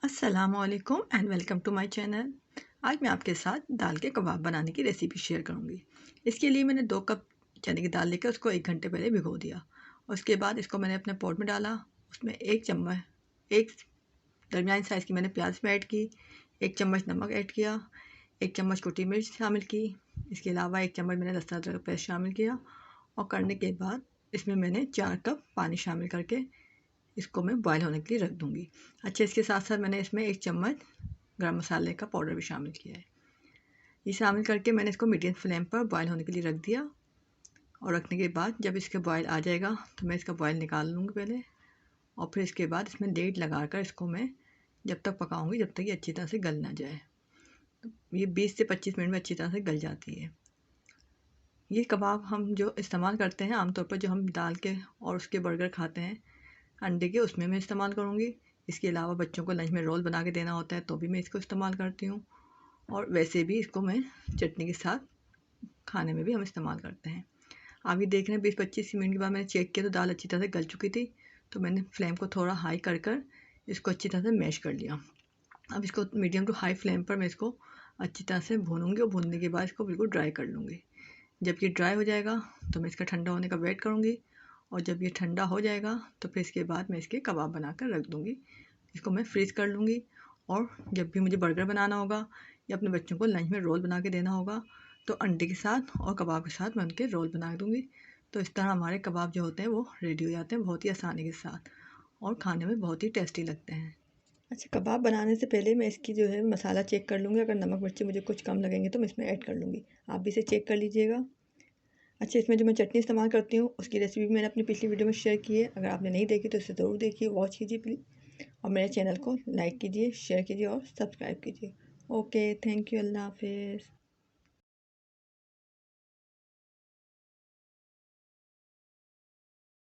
अस्सलामुअलैकुम and welcome to my channel. आज मैं आपके साथ दाल के कबाब बनाने की रेसिपी शेयर करूंगी। इसके लिए मैंने 2 कप चने की दाल लेकर उसको 1 घंटे पहले भिगो दिया। उसके बाद इसको मैंने अपने पॉट में डाला। उसमें एक दरमियानी साइज़ की मैंने प्याज में ऐड की, 1 चम्मच नमक ऐड किया, 1 चम्मच कुटी मिर्च शामिल की। इसके अलावा 1 चम्मच मैंने लहसुन अदरक का पेस्ट शामिल किया और करने के बाद इसमें मैंने 4 कप पानी शामिल करके इसको मैं बॉयल होने के लिए रख दूँगी। अच्छा, इसके साथ साथ मैंने इसमें 1 चम्मच गरम मसाले का पाउडर भी शामिल किया है। ये शामिल करके मैंने इसको मीडियम फ्लेम पर बॉयल होने के लिए रख दिया और रखने के बाद जब इसका बॉयल आ जाएगा तो मैं इसका बॉयल निकाल लूँगी पहले और फिर इसके बाद इसमें लीड लगाकर इसको मैं जब तक पकाऊँगी जब तक ये अच्छी तरह से गल ना जाए। ये 20 से 25 मिनट में अच्छी तरह से गल जाती है। ये कबाब हम जो इस्तेमाल करते हैं आमतौर पर जो हम दाल के और उसके बर्गर खाते हैं अंडे के, उसमें मैं इस्तेमाल करूँगी। इसके अलावा बच्चों को लंच में रोल बना के देना होता है तो भी मैं इसको इस्तेमाल करती हूँ और वैसे भी इसको मैं चटनी के साथ खाने में भी हम इस्तेमाल करते हैं। आप ये देख रहे हैं 20-25 मिनट के बाद मैंने चेक किया तो दाल अच्छी तरह से गल चुकी थी, तो मैंने फ्लेम को थोड़ा हाई कर इसको अच्छी तरह से मैश कर लिया। अब इसको मीडियम टू हाई फ्लेम पर मैं इसको अच्छी तरह से भूनूँगी और भूनने के बाद इसको बिल्कुल ड्राई कर लूँगी। जब ये ड्राई हो जाएगा तो मैं इसका ठंडा होने का वेट करूँगी और जब ये ठंडा हो जाएगा तो फिर इसके बाद मैं इसके कबाब बनाकर रख दूँगी। इसको मैं फ्रीज़ कर लूँगी और जब भी मुझे बर्गर बनाना होगा या अपने बच्चों को लंच में रोल बना के देना होगा तो अंडे के साथ और कबाब के साथ मैं उनके रोल बना दूँगी। तो इस तरह हमारे कबाब जो होते हैं वो रेडी हो जाते हैं बहुत ही आसानी के साथ और खाने में बहुत ही टेस्टी लगते हैं। अच्छा, कबाब बनाने से पहले मैं इसकी जो है मसाला चेक कर लूँगी। अगर नमक मिर्ची मुझे कुछ कम लगेंगे तो मैं इसमें ऐड कर लूँगी। आप भी इसे चेक कर लीजिएगा। अच्छा, इसमें जो मैं चटनी इस्तेमाल करती हूँ उसकी रेसिपी भी मैंने अपनी पिछली वीडियो में शेयर की है। अगर आपने नहीं देखी तो इसे ज़रूर देखिए, वॉच कीजिए प्लीज़ और मेरे चैनल को लाइक कीजिए, शेयर कीजिए और सब्सक्राइब कीजिए। ओके, थैंक यू, अल्लाह हाफ़िज़।